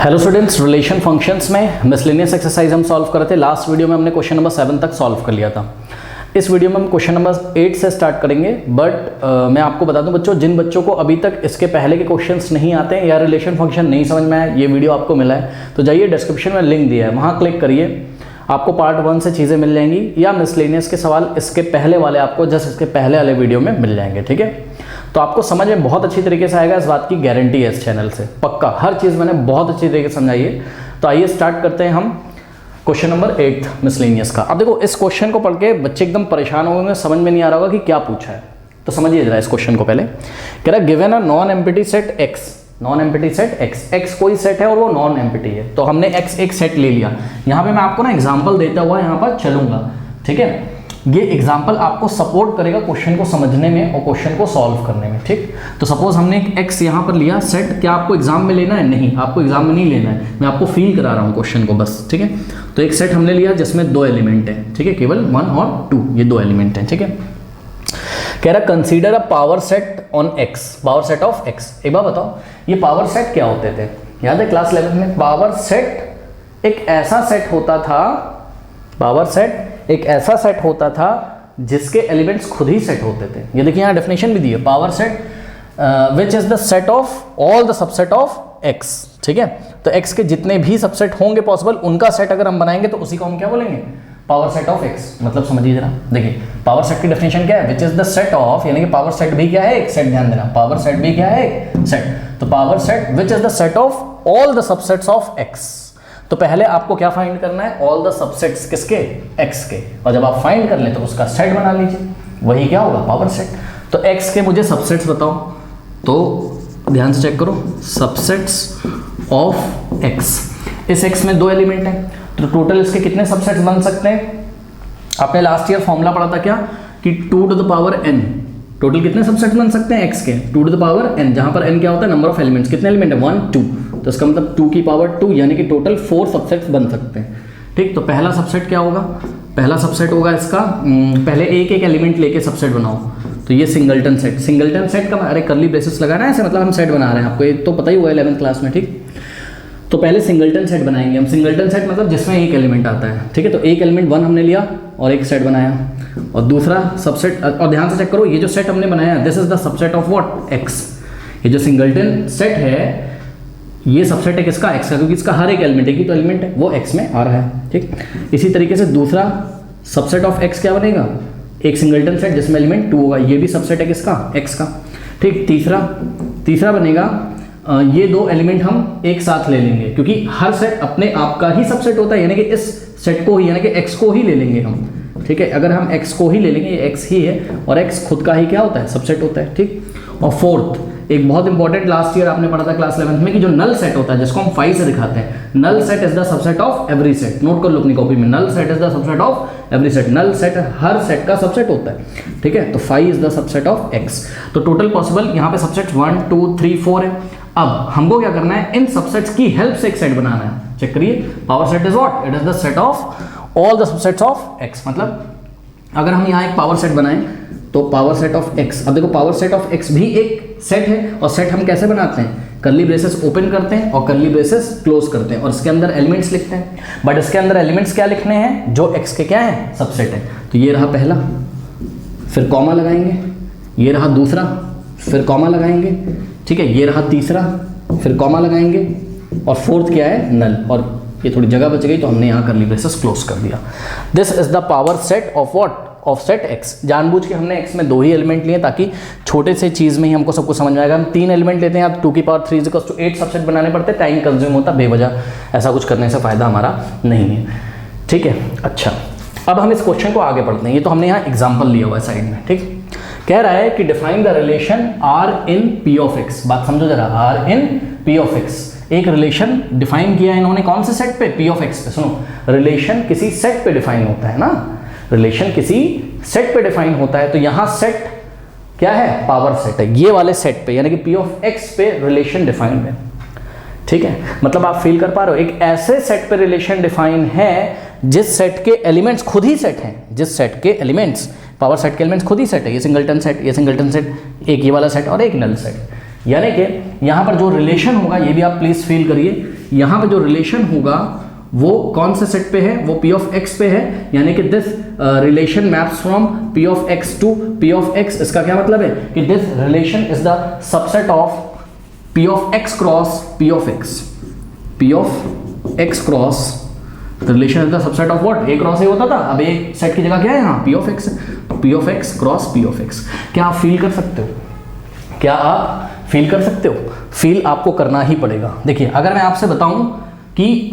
Hello students, relation functions में miscellaneous exercise हम solve कर रहे थे। लास्ट वीडियो में हमने क्वेश्चन नंबर 7 तक सॉल्व कर लिया था। इस वीडियो में हम क्वेश्चन नंबर 8 से स्टार्ट करेंगे। बट मैं आपको बता दूं बच्चों, जिन बच्चों को अभी तक इसके पहले के क्वेश्चंस नहीं आते हैं या रिलेशन फंक्शन नहीं समझ में आया, ये वीडियो आपको मिला है तो जाइए डिस्क्रिप्शन में लिंक दिया है, वहाँ क्लिक करिए, आपको पार्ट 1 से चीज़ें मिल जाएंगी या मिसलेनियस के सवाल इसके पहले वाले आपको जस्ट इसके पहले वाले वीडियो में मिल जाएंगे। ठीक है, तो आपको समझ में बहुत अच्छी तरीके से आएगा, इस बात की गारंटी है इस चैनल से, पक्का। हर चीज़ मैंने बहुत अच्छी तरीके से समझाई है। तो आइए स्टार्ट करते हैं हम क्वेश्चन नंबर 8 मिसलेनियस का। अब देखो, इस क्वेश्चन को पढ़ के बच्चे एकदम परेशान हो गए, समझ में नहीं आ रहा होगा कि क्या पूछा है। तो समझिए जरा इस क्वेश्चन को पहले। कह रहा है given a non empty set x, non empty set x कोई सेट है और वो नॉन एम्प्टी है, तो हमने एक्स एक सेट ले लिया। यहाँ पे मैं आपको ना एग्जाम्पल देता हुआ यहाँ पर चलूंगा। ठीक है, ये एग्जाम्पल आपको सपोर्ट करेगा क्वेश्चन को समझने में और क्वेश्चन को सॉल्व करने में। ठीक, तो सपोज हमने एक एक्स यहाँ पर लिया सेट। क्या आपको एग्जाम में लेना है? नहीं, आपको एग्जाम में नहीं लेना है, मैं आपको फील करा रहा हूँ क्वेश्चन को बस। ठीक है, तो एक सेट हमने लिया जिसमें 2 एलिमेंट है। ठीक है, केवल 1 और 2, ये 2 एलिमेंट है। ठीक है, कह रहा consider a power set on x, power set of X. एक बार बताओ, ये पावर सेट क्या होते थे? याद है क्लास 11 में? पावर सेट एक ऐसा सेट होता था, पावर सेट एक ऐसा सेट होता था जिसके एलिमेंट्स खुद ही सेट होते थे। ये देखिए यहाँ डेफिनेशन भी दी है, power set which is the set of all the subset of x. ठीक है, तो एक्स के जितने भी सबसेट होंगे पॉसिबल, उनका सेट अगर हम बनाएंगे तो उसी को हम क्या बोलेंगे? Power set of x. मतलब समझिए जरा, देखिए पावर सेट की डेफिनेशन क्या है? Which is the set of, यानी कि पावर सेट भी क्या है? एक सेट। ध्यान देना, पावर सेट भी क्या है? एक सेट। तो power set which is the set of all the subsets of X. तो पहले आपको क्या फाइंड करना है? ऑल द सबसेट्स किसके? एक्स के। और जब आप फाइंड कर लें तो उसका सेट बना लीजिए, वही क्या होगा? Power set. तो एक्स के मुझे सबसेट्स बताओ, तो ध्यान से चेक करो, सबसेट्स ऑफ एक्स। इस एक्स में 2 एलिमेंट हैं, तो टोटल इसके कितने सबसेट्स बन सकते हैं? आपने लास्ट ईयर फॉर्मूला पढ़ा था क्या कि 2 to the power n, total कितने सबसेट्स बन सकते हैं एक्स के? 2 टू द पावर n, जहां पर n क्या होता है? Number of elements. कितने एलिमेंट है? 1 2, तो इसका मतलब 2 की पावर 2, यानी कि टोटल 4 सबसेट्स बन सकते हैं। ठीक, तो पहला सबसेट क्या होगा? पहला सबसेट होगा इसका, पहले एक एक एलिमेंट लेके सबसेट बनाओ, तो ये सिंगलटन सेट। सिंगलटन सेट का अरे करली ब्रेसेस लगाना है ऐसे, मतलब हम सेट बना रहे हैं, आपको ये तो पता ही हुआ 11th क्लास में। ठीक, तो पहले सिंगलटन सेट बनाएंगे हम। सिंगलटन सेट मतलब जिसमें एक एलिमेंट आता है। ठीक है, तो एक एलिमेंट 1 हमने लिया और एक सेट बनाया, और दूसरा सबसेट, और ध्यान से चेक करो, ये जो सेट हमने बनाया this is the subset of what? X. ये जो सिंगलटन सेट है ये सबसेट है किसका? एक्स का, क्योंकि इसका हर एक एलिमेंट, एक ही तो एलिमेंट है, वो एक्स में आ रहा है। ठीक, इसी तरीके से दूसरा सबसेट ऑफ एक्स क्या बनेगा? एक सिंगलटन सेट जिसमें एलिमेंट 2 होगा, ये भी सबसेट है किसका? एक्स का। ठीक, तीसरा बनेगा, ये 2 एलिमेंट हम एक साथ ले लेंगे, क्योंकि हर सेट अपने आप का ही सबसेट होता है, यानी कि इस सेट को ही, यानी कि एक्स को ही ले लेंगे हम। ठीक है, अगर हम एक्स को ही ले लेंगे, ये एक्स ही है और एक्स खुद का ही क्या होता है? सबसेट होता है। ठीक, और फोर्थ, एक बहुत इंपॉर्टेंट, लास्ट ईयर आपने पढ़ा था क्लास 11th में, कि जो नल सेट होता है जिसको हम 5 से दिखाते हैं, null set is the subset of every set. Note कर लो अपनी कॉपी में, null set is the subset of every set. Null set हर सेट का सबसेट होता है। ठीक है, तो 5 is the subset of X. तो टोटल पॉसिबल यहाँ पे सबसेट 1 2 3 4 है। अब हमको क्या करना है? इन सबसेट्स की हेल्प से एक सेट बनाना है। चेक करिए, power set is what? It is the set of all the subsets of x. मतलब अगर हम यहाँ एक पावर सेट बनाएं तो पावर सेट ऑफ एक्स, अब देखो पावर सेट ऑफ एक्स भी एक सेट है, और सेट हम कैसे बनाते हैं? कर्ली ब्रेसेस ओपन करते हैं और कर्ली ब्रेसेस क्लोज करते हैं और इसके अंदर एलिमेंट्स लिखते हैं। बट इसके अंदर एलिमेंट्स क्या लिखने हैं? जो एक्स के क्या है? सबसेट है। तो ये रहा पहला, फिर कॉमा लगाएंगे, ये रहा दूसरा, फिर कॉमा लगाएंगे। ठीक है, ये रहा तीसरा, फिर कॉमा लगाएंगे, और फोर्थ क्या है? नल। और ये थोड़ी जगह बच गई तो हमने यहाँ कर्ली ब्रेसेस क्लोज कर दिया। This is the power set of what? Of set x. जानबूझ के हमने एक्स में 2 ही एलिमेंट लिए ताकि छोटे से चीज़ में ही हमको सब कुछ समझ में आएगा। हम 3 एलिमेंट लेते हैं, अब 2 की पावर 3 = 8 सबसेट बनाने पड़ते, टाइम कंज्यूम होता बेवजह, ऐसा कुछ करने से फ़ायदा हमारा नहीं है। ठीक है, अच्छा अब हम इस क्वेश्चन को आगे पढ़ते हैं। ये तो हमने यहाँ एग्जाम्पल लिया हुआ है साइड में। ठीक, कह रहा है कि define the relation R in P of X. बात समझो जरा, R in P of X, एक रिलेशन डिफाइन किया है इन्होंने, कौन से सेट पे? पी ऑफ एक्स पे। सुनो, रिलेशन किसी सेट पे डिफाइन होता है ना, रिलेशन किसी सेट पे डिफाइन होता है, तो यहां सेट क्या है? पावर सेट है। ये वाले सेट पे, यानी कि पी ऑफ एक्स पे रिलेशन डिफाइंड है। ठीक है, मतलब आप फील कर पा रहे हो, एक ऐसे सेट पे रिलेशन डिफाइन है जिस सेट के एलिमेंट्स खुद ही सेट हैं, जिस सेट के एलिमेंट्स, पावर सेट के एलिमेंट्स खुद ही सेट है। ये सिंगलटन सेट, ये सिंगलटन सेट, एक ये वाला सेट और एक नल सेट। यानी कि यहाँ पर जो रिलेशन होगा, ये भी आप प्लीज फील करिए यहाँ पे जो रिलेशन होगा वो कौन से सेट पे है, वो P ऑफ X पे है, यानी कि this relation maps from P of X to P of X। इसका क्या मतलब है कि this relation is the subset of P of X cross P of X। P of X cross relation is the subset of what, A cross A होता था, अब A set की जगह क्या है यहाँ P of X, P of X cross P of X। क्या आप फील कर सकते हो, क्या आप फील कर सकते हो? फील आपको करना ही पड़ेगा। देखिए अगर मैं आपसे बताऊं कि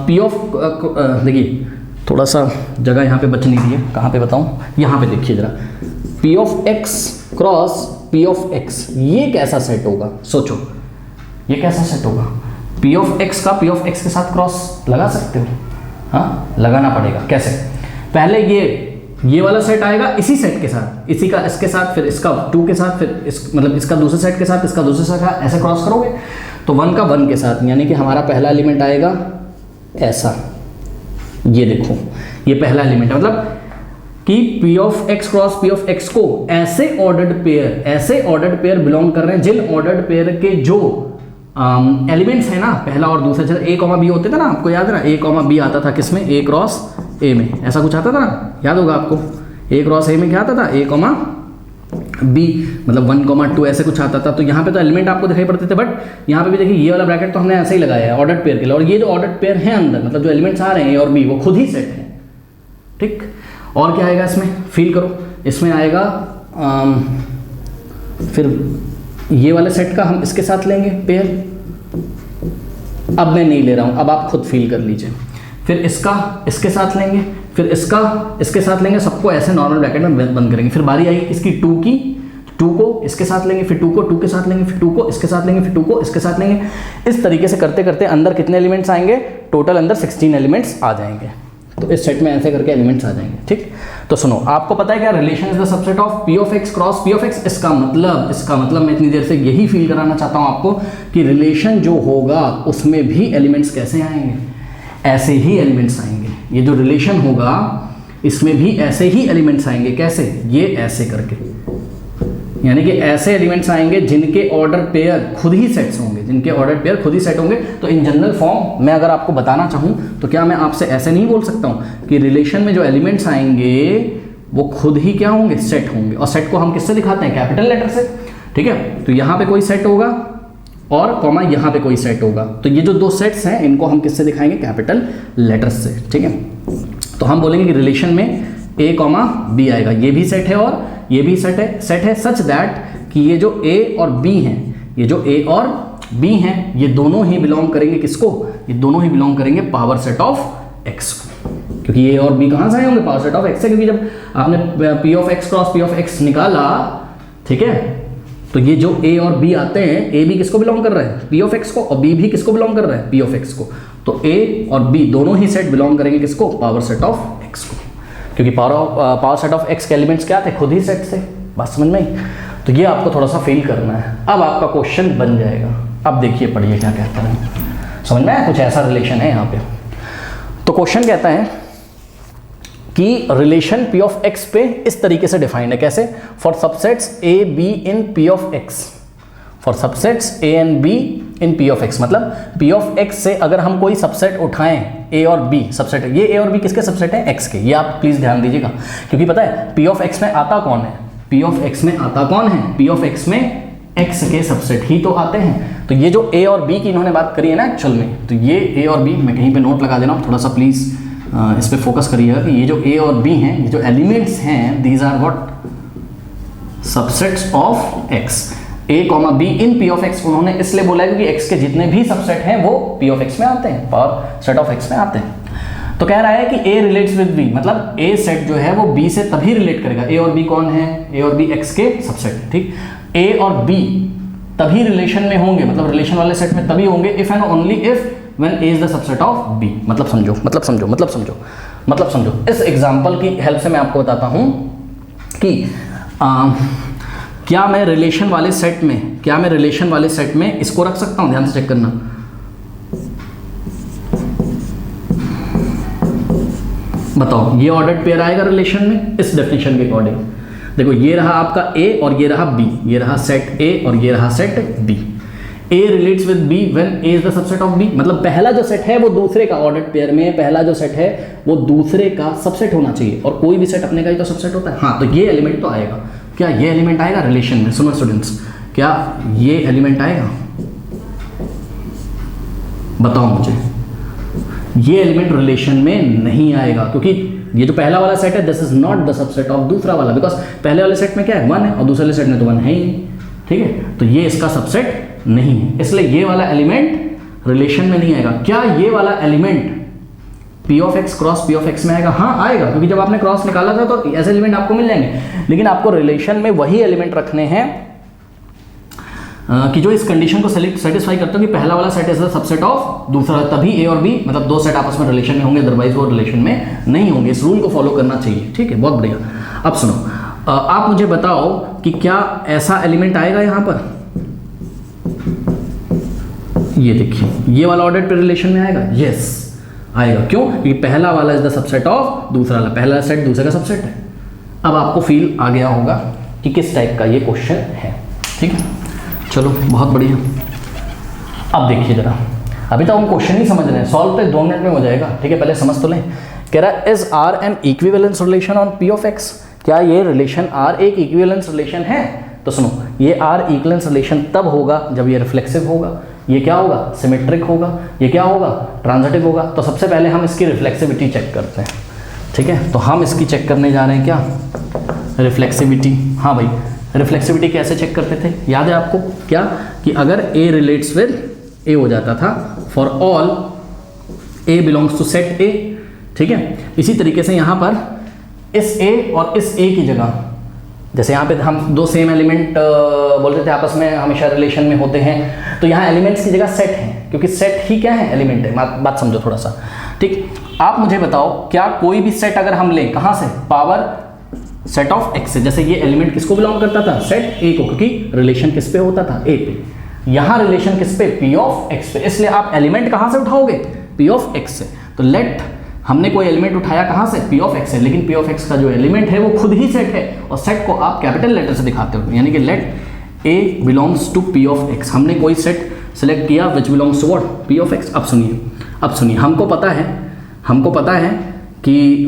P ऑफ देखिए थोड़ा सा जगह यहाँ पे बच नहीं रही है, कहाँ पे बताऊं, यहाँ पे देखिए जरा, P of X cross P of X, ये कैसा सेट होगा, सोचो ये कैसा सेट होगा? P ऑफ X का P ऑफ X के साथ क्रॉस लगा सकते हो? हाँ लगाना पड़ेगा। कैसे? पहले ये वाला सेट आएगा इसी सेट के साथ, इसी का इसके साथ, फिर इसका 2 के साथ, फिर इस मतलब इसका दूसरे सेट के साथ, इसका दूसरे सेट का, ऐसे क्रॉस करोगे तो 1 का 1 के साथ, यानी कि हमारा पहला एलिमेंट आएगा ऐसा। ये देखो ये पहला एलिमेंट है, मतलब कि P of X cross P of X को ऐसे ऑर्डर्ड पेयर बिलोंग कर रहे हैं जिन ऑर्डर्ड पेयर के जो एलिमेंट्स है ना, पहला और दूसरा, जैसे A कॉमा B होते थे ना, आपको याद है ना, A कॉमा B आता था किसमें, A क्रॉस A में, ऐसा कुछ आता था ना, याद होगा आपको। A क्रॉस A में क्या आता था, A कॉमा B, मतलब 1,2 ऐसे कुछ आता था। तो यहाँ पे तो एलिमेंट आपको दिखाई पड़ते थे, बट यहाँ पे भी देखिए ये वाला ब्रैकेट तो हमने ऐसे ही लगाया है ऑर्डर्ड पेयर के लिए, और ये जो ऑर्डर्ड पेयर है अंदर, मतलब जो एलिमेंट्स आ रहे हैं A और B, वो खुद ही सेट है। ठीक, और क्या आएगा इसमें, फील करो, इसमें आएगा फिर ये वाले सेट का हम इसके साथ लेंगे पेयर, अब मैं नहीं ले रहा हूँ, अब आप खुद फील कर लीजिए। फिर इसका इसके साथ लेंगे, फिर इसका इसके साथ लेंगे, सबको ऐसे नॉर्मल ब्रैकेट में बंद करेंगे। फिर बारी आएगी इसकी 2 की, 2 को इसके साथ लेंगे, फिर 2 को 2 के साथ लेंगे, फिर 2 को इसके साथ लेंगे, फिर 2 को इसके साथ लेंगे। इस तरीके से करते करते अंदर कितने एलिमेंट्स आएंगे, टोटल अंदर 16 एलिमेंट्स आ जाएंगे। तो इस सेट में ऐसे करके एलिमेंट्स आ जाएंगे। ठीक, तो सुनो, आपको पता है क्या, relation is the subset of P of X cross P of X। इसका मतलब मैं इतनी देर से यही फील कराना चाहता हूँ आपको कि रिलेशन जो होगा उसमें भी एलिमेंट्स कैसे आएंगे, ऐसे ही एलिमेंट्स आएंगे। ये जो रिलेशन होगा इसमें भी ऐसे ही एलिमेंट्स आएंगे। कैसे? ये ऐसे करके, यानी कि ऐसे एलिमेंट्स आएंगे जिनके ऑर्डर पेयर खुद ही सेट्स होंगे, जिनके ऑर्डर पेयर खुद ही सेट होंगे। तो इन जनरल फॉर्म मैं अगर आपको बताना चाहूँ तो क्या मैं आपसे ऐसे नहीं बोल सकता हूँ कि रिलेशन में जो एलिमेंट्स आएंगे वो खुद ही क्या होंगे, सेट होंगे। और सेट को हम किससे दिखाते हैं, कैपिटल लेटर से। ठीक है, तो यहाँ पे कोई सेट होगा और कॉमा यहाँ पे कोई सेट होगा, तो ये जो दो सेट्स हैं इनको हम किससे दिखाएंगे, कैपिटल लेटर्स से। ठीक है, तो हम बोलेंगे कि रिलेशन में A कॉमा B आएगा, ये भी सेट है और ये भी सेट है सच दैट कि ये जो A और B हैं, ये जो A और B हैं, ये दोनों ही बिलोंग करेंगे किसको, ये दोनों ही बिलोंग करेंगे पावर सेट ऑफ X को। क्योंकि A और B कहाँ से आए होंगे, पावर सेट ऑफ X से। क्योंकि जब आपने P of X cross P of X निकाला, ठीक है, तो ये जो A और B आते हैं, A B किसको बिलोंग कर रहा है, P ऑफ X को, और B भी किसको बिलोंग कर रहा है, P ऑफ X को। तो A और B दोनों ही सेट बिलोंग करेंगे किसको, पावर सेट ऑफ X को। क्योंकि पावर सेट ऑफ X के एलिमेंट्स क्या थे, खुद ही सेट थे। बात समझ में आई? तो ये आपको थोड़ा सा फील करना है। अब आपका क्वेश्चन बन जाएगा। अब देखिए, पढ़िए क्या कहता है, समझ में आया? कुछ ऐसा रिलेशन है यहाँ पे। तो क्वेश्चन कहता है कि रिलेशन P ऑफ X पे इस तरीके से डिफाइंड है। कैसे? For subsets A B in P of X, for subsets A and B in P of X, मतलब P ऑफ X से अगर हम कोई सबसेट उठाएं, A और B सबसेट है, ये A और B किसके सबसेट हैं, X के। ये आप प्लीज ध्यान दीजिएगा, क्योंकि पता है P ऑफ X में आता कौन है, P ऑफ X में आता कौन है, P ऑफ X में X के सबसेट ही तो आते हैं। तो ये जो A और B की इन्होंने बात करी है ना एक्चुअल में, तो ये A और B, मैं कहीं पे नोट लगा दे रहा हूँ, थोड़ा सा प्लीज इस पे फोकस करिएगा कि ये जो A और B हैं, ये जो एलिमेंट्स हैं, these are what, subsets of X। A comma B in P of X उन्होंने इसलिए बोला है क्योंकि X के जितने भी सबसेट हैं वो P ऑफ X में आते हैं, पावर सेट ऑफ X में आते हैं। तो कह रहा है कि A रिलेट्स विद B, मतलब A सेट जो है वो B से तभी रिलेट करेगा। A और B कौन है, A और B X के सबसेट है। ठीक, A और B तभी रिलेशन में होंगे, मतलब रिलेशन वाले सेट में तभी होंगे if and only if when A is the subset of B। मतलब समझो। इस एग्जांपल की हेल्प से मैं आपको बताता हूं कि क्या मैं रिलेशन वाले सेट में इसको रख सकता हूं, ध्यान से चेक करना। बताओ, ये ऑर्डर्ड पेयर आएगा रिलेशन में इस डेफिनेशन के अकॉर्डिंग। देखो, ये रहा आपका A और ये रहा B, ये रहा सेट A और ये रहा set B। A relates with B when A is the subset of B, मतलब पहला जो सेट है वो दूसरे का, ऑर्डर्ड पेयर में पहला जो सेट है वो दूसरे का सबसेट होना चाहिए, और कोई भी सेट अपने का ही तो सबसेट होता है। हाँ, तो ये एलिमेंट तो आएगा। क्या ये एलिमेंट आएगा रिलेशन में? सुनो स्टूडेंट्स, क्या ये एलिमेंट आएगा? बताओ मुझे। ये एलिमेंट रिलेशन में नहीं आएगा, क्योंकि ये जो पहला वाला सेट है this is not the subset of दूसरा वाला, बिकॉज पहले वाले सेट में क्या है 1 है और दूसरे वाले सेट में तो 1 है ही नहीं, ठीक है। तो ये इसका सबसेट नहीं है, इसलिए ये वाला एलिमेंट रिलेशन में नहीं आएगा। क्या ये वाला element P of x cross P of x में आएगा? हाँ आएगा, क्योंकि जब आपने क्रॉस निकाला था तो ऐसे एलिमेंट आपको मिल जाएंगे, लेकिन आपको रिलेशन में वही एलिमेंट रखने हैं कि जो इस कंडीशन को सेटिस्फाई करते हो कि पहला वाला set is the subset of दूसरा, तभी ए और बी मतलब दो सेट आपस में रिलेशन में होंगे, अदरवाइज वो रिलेशन में नहीं होंगे। इस रूल को फॉलो करना चाहिए, ठीक है, बहुत बढ़िया। अब सुनो, आप मुझे बताओ कि क्या ऐसा एलिमेंट आएगा यहां पर? ये देखिए, ये वाला ऑर्डर्ड पेयर रिलेशन में आएगा? यस आएगा। क्यों? क्योंकि पहला वाला इज द सबसेट ऑफ दूसरा वाला, पहला सेट दूसरे का सबसेट है। अब आपको फील आ गया होगा कि किस टाइप का ये क्वेश्चन है, ठीक है। चलो बहुत बढ़िया। अब देखिए जरा, अभी तो हम क्वेश्चन ही समझ रहे हैं, सॉल्व तो 2 मिनट में हो जाएगा, ठीक है। पहले समझ तो लें। कह रहा है is R an equivalence relation on P of X? क्या ये रिलेशन आर एक इक्विवेलेंस रिलेशन है? तो सुनो, ये आर इक्विवेलेंस रिलेशन तब होगा जब ये रिफ्लेक्सिव होगा, ये क्या होगा? सिमेट्रिक होगा, ये क्या होगा? ट्रांजिटिव होगा। तो सबसे पहले हम इसकी रिफ्लेक्सिविटी चेक करते हैं, ठीक है। तो हम इसकी चेक करने जा रहे हैं, क्या? रिफ्लेक्सिविटी। हाँ भाई, रिफ्लेक्सिविटी कैसे चेक करते थे? याद है आपको क्या? कि अगर ए रिलेट्स विद ए हो जाता था for all A belongs to set A, ठीक है। इसी तरीके से यहाँ पर इस ए और इस ए की जगह, जैसे यहाँ पे हम दो सेम एलिमेंट बोलते थे आपस में हमेशा रिलेशन में होते हैं, तो यहाँ एलिमेंट्स की जगह सेट हैं, क्योंकि सेट ही क्या है? एलिमेंट है। बात समझो थोड़ा सा, ठीक। आप मुझे बताओ, क्या कोई भी सेट अगर हम लें, कहाँ से? पावर सेट ऑफ एक्स से। जैसे ये एलिमेंट किसको बिलोंग करता था? सेट ए को, क्योंकि रिलेशन किस पे होता था? ए पे। यहाँ रिलेशन किस पे? पी ऑफ एक्स पे। इसलिए आप एलिमेंट कहाँ से उठाओगे? पी ऑफ एक्स से। तो लेट हमने कोई एलिमेंट उठाया कहाँ से? पी ऑफ एक्स से, लेकिन पी ऑफ एक्स का जो एलिमेंट है वो खुद ही सेट है, और सेट को आप कैपिटल लेटर से दिखाते हो, यानी कि let A belongs to P of X. हमने कोई सेट सेलेक्ट किया which belongs to what? P of X. अब सुनिए, हमको पता है कि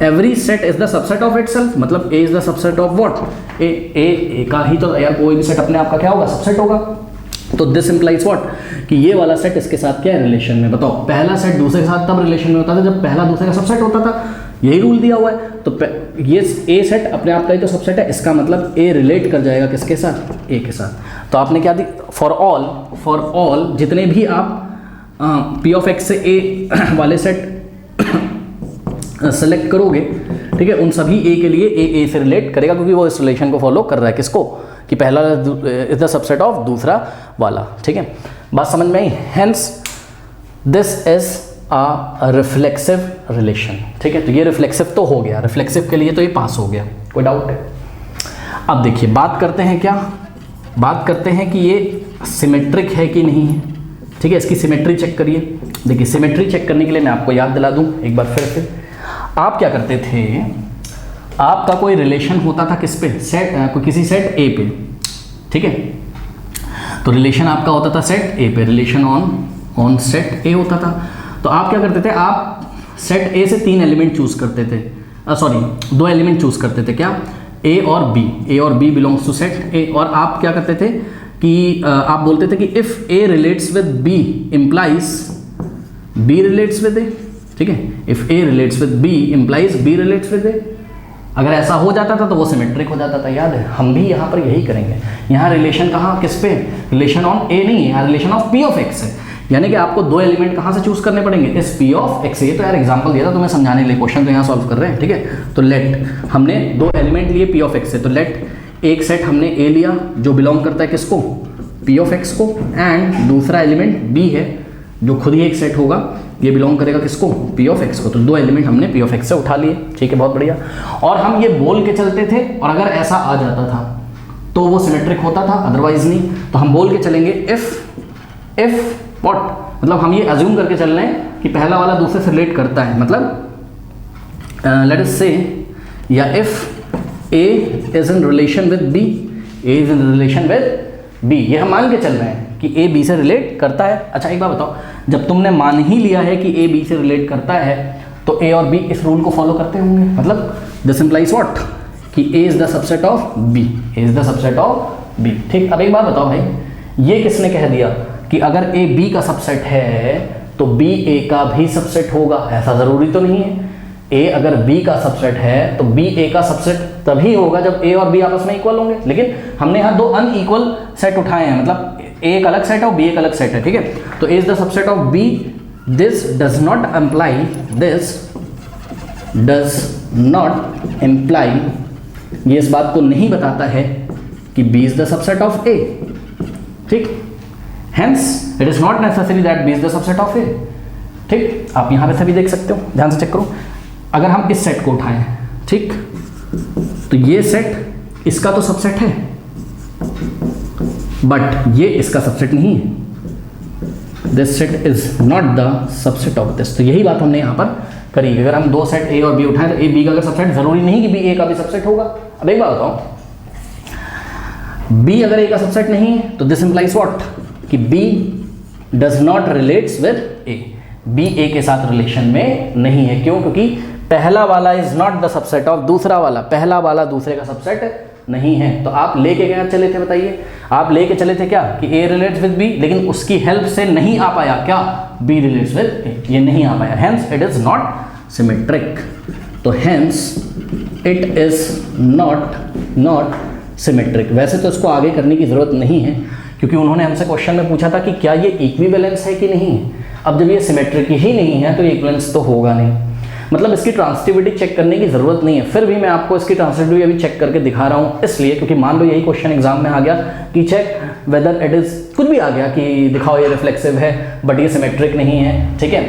every set is the subset of itself, मतलब A is the subset of what? A का ही तो, यार कोई भी सेट अपने आप का क्या होगा? सबसेट होगा। तो दिस इंप्लाइज व्हाट? कि ये वाला सेट इसके साथ क्या है? रिलेशन में। बताओ, पहला सेट दूसरे के साथ तब रिलेशन में होता था जब पहला दूसरे का सबसेट होता था, यही रूल दिया हुआ है। तो ये ए सेट अपने आप का ही तो सबसेट है, इसका मतलब ए रिलेट कर जाएगा किसके साथ? ए के साथ। तो आपने क्या दी? फॉर ऑल जितने भी आप पी ऑफ एक्स से ए वाले सेट सेलेक्ट करोगे, ठीक है, उन सभी ए के लिए ए से रिलेट करेगा, क्योंकि वो इस रिलेशन को फॉलो कर रहा है। किसको? कि पहला इज द सबसेट ऑफ दूसरा वाला, ठीक है। बात समझ में आई? Hence this is a reflexive relation, ठीक है। तो ये रिफ्लेक्सिव तो हो गया, रिफ्लेक्सिव के लिए तो ये पास हो गया, कोई डाउट है? अब देखिए, बात करते हैं कि ये सिमेट्रिक है कि नहीं है, ठीक है। इसकी सिमेट्री चेक करिए। देखिए, सिमेट्री चेक करने के लिए मैं आपको याद दिला दूं एक बार फिर से। आप क्या करते थे? आपका कोई रिलेशन होता था किस पे? किसी सेट ए पे, ठीक है। तो रिलेशन आपका होता था सेट ए पे, रिलेशन ऑन सेट ए होता था। तो आप क्या करते थे? आप सेट ए से 3 एलिमेंट चूज करते थे, 2 एलिमेंट चूज करते थे। क्या? ए और B belongs to set A. और आप क्या करते थे कि आप बोलते थे कि if A relates with B implies B relates with A, ठीक है। If A relates with B implies B relates with A. अगर ऐसा हो जाता था तो वो सिमेट्रिक हो जाता था। याद है, हम भी यहाँ पर यही करेंगे। यहाँ रिलेशन कहाँ, किस पे? रिलेशन ऑन ए नहीं है, यहाँ relation of P of x है। यानी कि आपको 2 एलिमेंट कहाँ से चूज करने पड़ेंगे? इस पी ऑफ एक्स। ये तो यार एग्जांपल दिया था तुम्हें समझाने के लिए, क्वेश्चन तो यहाँ सॉल्व कर रहे हैं, ठीक है। तो लेट हमने 2 एलिमेंट लिए पी ऑफ एक्स से, तो लेट एक सेट हमने ए लिया जो बिलोंग करता है किसको? पी ऑफ एक्स को, एंड दूसरा एलिमेंट बी है जो खुद ही एक सेट होगा, ये बिलोंग करेगा किसको? पी ऑफ एक्स को। तो 2 एलिमेंट हमने पी ऑफ एक्स से उठा लिए, ठीक है, बहुत बढ़िया। और हम ये बोल के चलते थे, और अगर ऐसा आ जाता था तो वो सिमेट्रिक होता था, अदरवाइज नहीं। तो हम बोल के चलेंगे इफ व्हाट, मतलब हम ये अज्यूम करके चल रहे हैं कि पहला वाला दूसरे से रिलेट करता है, मतलब लेट अस से, या if A is in relation with B, A is in relation with B, ये हम मान के चल रहे हैं कि ए बी से रिलेट करता है। अच्छा एक बात बताओ, जब तुमने मान ही लिया है कि ए बी से रिलेट करता है तो ए और बी इस रूल को फॉलो करते होंगे, मतलब दिस इंप्लाइज व्हाट कि A is the subset of B, A is the subset of B. ठीक, अब एक बात बताओ भाई, ये किसने कह दिया कि अगर ए बी का सबसेट है तो बी ए का भी सबसेट होगा? ऐसा जरूरी तो नहीं है। ए अगर बी का सबसेट है तो बी ए का सबसेट तभी होगा जब ए और बी आपस में इक्वल होंगे, लेकिन हमने यहाँ दो अनइक्वल सेट उठाए हैं, मतलब ए एक अलग सेट है और बी एक अलग सेट है। ठीक है, तो A is the subset of B, this does not imply, this does not imply, ये इस बात को नहीं बताता है कि B is the subset of A. ठीक, hence it is not necessary that B is the subset of A. ठीक, आप यहां पे सभी देख सकते हो, ध्यान से चेक करो। अगर हम इस सेट को उठाएं, ठीक, तो ये सेट इसका तो सबसेट है बट ये इसका सबसेट नहीं है, this set is not the subset of this. तो यही बात हमने यहां पर करी। अगर हम दो सेट ए और बी उठाएं तो ए बी का अगर सबसेट, जरूरी नहीं कि बी ए का भी सबसेट होगा। अब एक बात बताओ, बी अगर ए का सबसेट नहीं है तो दिस इंप्लाइज व्हाट कि B does not relates with A, B A के साथ रिलेशन में नहीं है। क्यों? क्योंकि पहला वाला is not the subset of दूसरा वाला, पहला वाला दूसरे का सबसेट नहीं है। तो आप लेके क्या चले थे बताइए? आप लेके चले थे क्या कि ए रिलेट्स विद बी, लेकिन उसकी हेल्प से नहीं आ पाया क्या बी रिलेट्स विद ए, ये नहीं आ पाया, hence it is not symmetric. तो hence it is not symmetric. वैसे तो इसको आगे करने की जरूरत नहीं है क्योंकि उन्होंने हमसे क्वेश्चन में पूछा था कि क्या ये इक्विवेलेंस है कि नहीं है। अब जब ये सिमेट्रिक ही नहीं है तो इक्विवेलेंस तो होगा नहीं, मतलब इसकी ट्रांसिटिविटी चेक करने की जरूरत नहीं है। फिर भी मैं आपको इसकी ट्रांसिटिविटी अभी चेक करके दिखा रहा हूँ, इसलिए क्योंकि मान लो यही क्वेश्चन एग्जाम में आ गया कि चेक वेदर इट इज, कुछ भी आ गया कि दिखाओ ये रिफ्लेक्सिव है बट ये सिमेट्रिक नहीं है, ठीक है,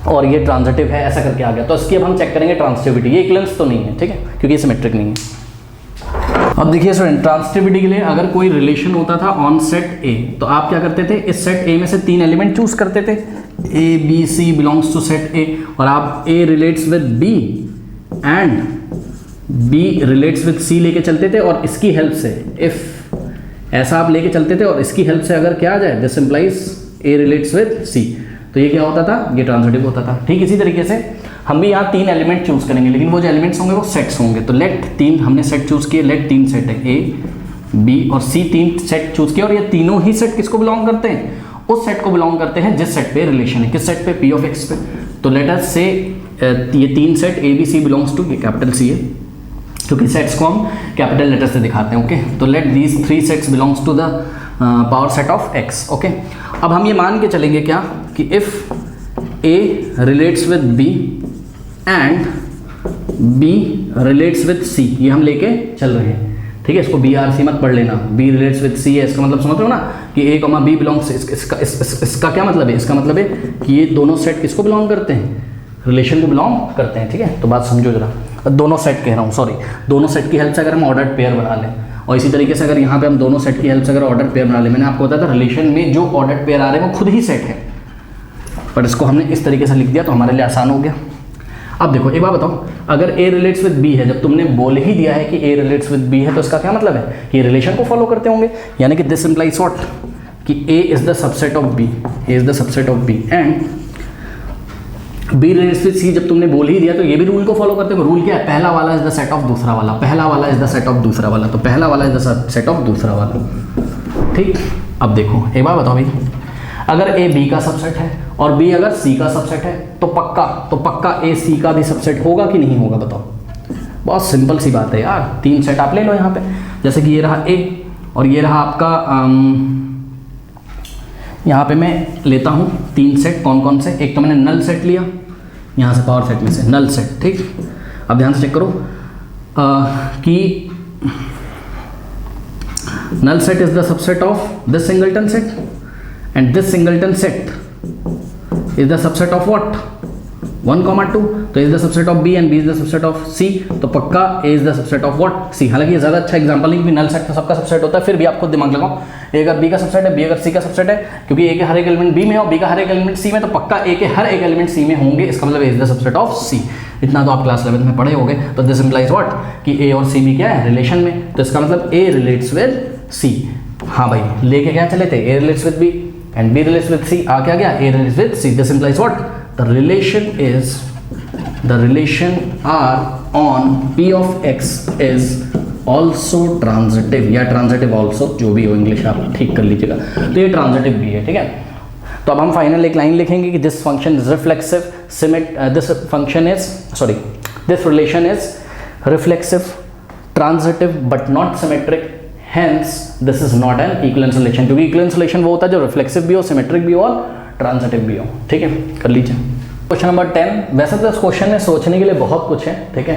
और ये ट्रांजिटिव है, ऐसा करके आ गया, तो इसकी अब हम चेक करेंगे ट्रांसिटिविटी। ये इक्विवेलेंस तो नहीं है, ठीक है, क्योंकि ये सिमेट्रिक नहीं है। अब देखिए स्टूडेंट, ट्रांसिटिविटी के लिए अगर कोई रिलेशन होता था ऑन सेट ए, तो आप क्या करते थे, इस सेट ए में से तीन एलिमेंट चूज करते थे, A B C belongs to set A, और आप A relates with B and B relates with C लेके चलते थे, और इसकी हेल्प से इफ ऐसा आप लेके चलते थे और इसकी हेल्प से अगर क्या आ जाए, this implies A relates with C, तो ये क्या होता था, ये ट्रांजिटिव होता था। ठीक इसी तरीके से हम भी यहाँ तीन एलिमेंट चूज करेंगे, लेकिन वो जो एलिमेंट्स होंगे वो सेट्स होंगे। तो लेट तीन हमने सेट चूज किए, लेट तीन सेट है, ए बी और सी, तीन सेट चूज किए, और ये तीनों ही सेट किसको बिलोंग करते हैं, उस सेट को बिलोंग करते हैं जिस सेट पे रिलेशन है, किस सेट पे, पी ऑफ एक्स पे। तो लेट अस से ये तीन set A B C belongs to, ये कैपिटल सी है क्योंकि सेट्स को हम कैपिटल लेटर से दिखाते हैं, ओके। तो let these three sets belongs to the power set of X, okay. अब हम ये मान के चलेंगे क्या कि if A relates with B and B relates with C, ये हम लेके चल रहे हैं, ठीक है। इसको बी आर सी मत पढ़ लेना, बी रिलेट्स विद सी है, इसका मतलब समझ रहे हो ना कि ए कॉमा बी बिलोंग्स, इसका क्या मतलब है, इसका मतलब है कि ये दोनों सेट किसको बिलोंग करते हैं, रिलेशन को बिलोंग करते हैं, ठीक है। तो बात समझो जरा, दोनों सेट कह रहा हूँ, सॉरी, दोनों सेट की हेल्प से अगर हम ऑर्डर्ड पेयर बना लें, और इसी तरीके से अगर यहाँ पे हम दोनों सेट की हेल्प से अगर ऑर्डर पेयर बना लें, मैंने आपको बताया था रिलेशन में जो ऑर्डर पेयर आ रहे हैं वो खुद ही सेट है, पर इसको हमने इस तरीके से लिख दिया तो हमारे लिए आसान हो गया। अब देखो एक बात बताओ, अगर ए रिलेट्स विद बी है, जब तुमने बोल ही दिया है कि ए रिलेट्स विद बी है, तो इसका क्या मतलब है कि ये रिलेशन को फॉलो करते होंगे, यानी कि दिस इंप्लाइज व्हाट कि A is the subset of B, A is the subset of B and B relates with C, जब तुमने बोल ही दिया तो ये भी रूल को फॉलो करते हो। रूल क्या है, पहला वाला इज द सेट ऑफ दूसरा वाला, पहला वाला इज द सेट ऑफ दूसरा वाला, तो पहला वाला इज द सेट ऑफ दूसरा वाला, ठीक। अब देखो एक बात बताओ भाई, अगर ए बी का सबसेट है और बी अगर सी का सबसेट है तो पक्का ए सी का भी सबसेट होगा कि नहीं होगा, बताओ। बहुत सिंपल सी बात है यार, तीन सेट आप ले लो यहाँ पे, जैसे कि ये रहा ए और ये रहा आपका यहाँ पे मैं लेता हूँ तीन सेट, कौन कौन से, एक तो मैंने नल सेट लिया यहाँ से, पावर सेट में से नल सेट, ठीक। अब ध्यान से चेक करो कि null set is the subset of this singleton set and this singleton set is the subset of what 1, 2, तो is the subset of B and B is the subset of C, तो पक्का A is the subset of what C। हालांकि ये ज़्यादा अच्छा example नहीं कि null set तो सबका सबसेट होता है, फिर भी आप खुद दिमाग लगाओ, A अगर B का सबसेट है, B अगर C का सबसेट है, क्योंकि A के हर एक एलिमेंट B में और B का हर एक एलिमेंट C में, तो पक्का A के हर एक एलिमेंट C में होंगे, इसका मतलब A is the subset of C। इतना तो आप क्लास 11 में पढ़े होंगे। तो दिस इंप्लाइज व्हाट कि A और C भी क्या है, रिलेशन में, तो इसका मतलब A रिलेट्स विद C। हाँ भाई, लेके क्या चले थे, A relates with B and B relates with C, आ क्या गया, A relates with C. This implies what, the relation R on P of X is also transitive, या ट्रांजिटिव ऑल्सो, जो भी हो इंग्लिश आप ठीक कर लीजिएगा। तो ये ट्रांजिटिव भी है, ठीक है। तो अब हम फाइनल एक लाइन लिखेंगे कि this function is reflexive, this function is sorry this relation is reflexive, transitive but not symmetric, hence this is not an equivalence relation, क्योंकि इक्विवेलेंस रिलेशन वो होता है जो रिफ्लेक्सिव भी हो, सिमेट्रिक भी हो और ट्रांजिटिव भी हो, ठीक है। कर लीजिए क्वेश्चन नंबर 10। वैसे तो इस क्वेश्चन में सोचने के लिए बहुत कुछ है, ठीक है,